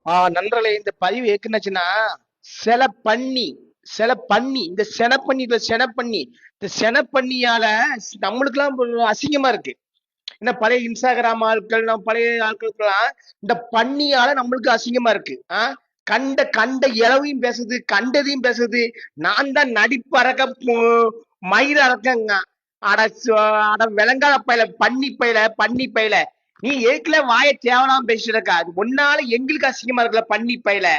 நண்பர்களே, இந்த பதிவு எதுக்குன்னாச்சுன்னா, சில பண்ணி இந்த செனப்பண்ணியால நம்மளுக்கெல்லாம் ஒரு அசிங்கமா இருக்கு. என்ன பழைய இன்ஸ்டாகிராம் ஆட்கள், நம்ம பழைய ஆட்களுக்கெல்லாம் இந்த பண்ணியால நம்மளுக்கு அசிங்கமா இருக்கு. கண்ட கண்ட இளவையும் பேசுது, கண்டதையும் பேசுது. நான் தான் நடிப்பு அறக்க மயிர் அறக்கங்க. அட அட விளங்காத பையல, பண்ணி பையல. நீ ஏற்கனவே வாயை தேவலாம் பேசிட்டு இருக்க. அது ஒன்னால எங்களுக்கு அசிங்கமா இருக்குல்ல, பண்ணி பையல.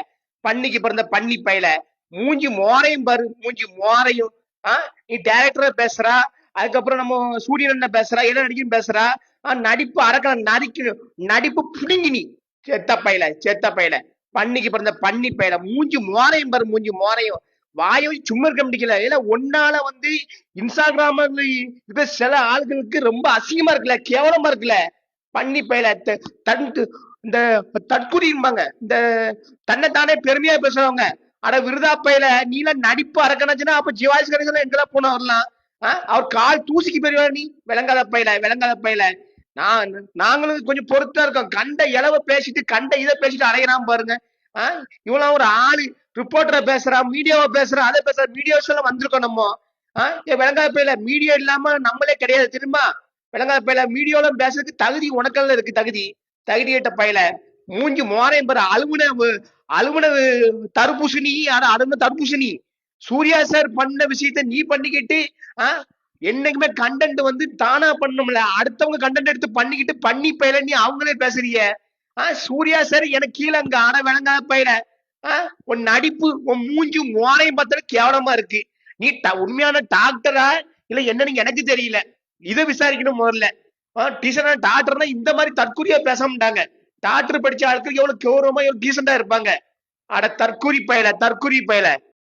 பண்ணிக்கு பிறந்த பண்ணி பையல. மூஞ்சி மோரையும் பாரு, மூஞ்சி மோரையும். நீ டைரக்டரா பேசுறா, அதுக்கப்புறம் நம்ம சூரியன் பேசுறா, என்ன நடிக்கணும் பேசுறா. நடிப்பு அறக்க நடிக்கணும், நடிப்பு புடுங்கி நீ. செத்த பையல பண்ணிக்கு பிறந்த பண்ணி பையல. மூஞ்சி மோரையும் பாரு, மூஞ்சி மோரையும். வாயை சும்மா இருக்க முடியல. ஏன்னா ஒன்னால இன்ஸ்டாகிராம் இருக்கிற சில ஆளுகளுக்கு ரொம்ப அசிங்கமா இருக்குல்ல, கேவலமா இருக்குல்ல. பண்ணி பையல இந்த தற்குறிம்பாங்க, இந்த தன்னைத்தானே பெருமையா பேசுறவங்க. அட விருதா பையல, நீலாம் நடிப்பு அறக்கணுச்சுன்னா அப்ப சிவாஜி கணேசன் எங்கெல்லாம் போன வரலாம். அவர் கால் தூசிக்கு பெரியவா நீ. விளங்காத பையல. நாங்களும் கொஞ்சம் பொறுத்தா இருக்கோம். கண்ட இளவ பேசிட்டு கண்ட இதை பேசிட்டு அலையறான் பாருங்க. இவெல்லாம் ஒரு ஆளு. ரிப்போர்ட்டரை பேசுறான், மீடியாவை பேசுறான், அதை பேசுற மீடியாஸ் எல்லாம் வந்திருக்கோம் நம்ம. விளங்காத பையல, மீடியா இல்லாம நம்மளே கிடையாது தெரியுமா? விளங்காத பையல, மீடியாவில பேசுறதுக்கு தகுதி உனக்கெல்லாம் இருக்கு. தகுதி கேட்ட பையல. மூஞ்சி மோரையும் பாரு, அலுவன தர்பூசணி. அருமை தர்பூசணி. சூர்யா சார் பண்ண விஷயத்த நீ பண்ணிக்கிட்டு என்னைக்குமே கண்டென்ட் தானா பண்ணணும்ல, அடுத்தவங்க கண்டென்ட் எடுத்து பண்ணிக்கிட்டு பண்ணி பயில நீ அவங்களே பேசுறீங்க. சூர்யா சார் எனக்கு கீழே அங்க ஆட விளங்காத பயில. உன் நடிப்பு, உன் மூஞ்சி மோரையும் பார்த்தாலும் கேவலமா இருக்கு. நீ உண்மையான டாக்டரா இல்ல என்னன்னு எனக்கு தெரியல. இதை விசாரிக்கணும் முதல்ல. டீசனா டாக்டர்னா இந்த மாதிரி தற்கொலையா பேச மாட்டாங்க. டாக்டர் படிச்ச ஆட்கள் எவ்வளவு கௌரவமா எவ்வளவு டீசெண்டா இருப்பாங்க. அட தற்கூரி பயல.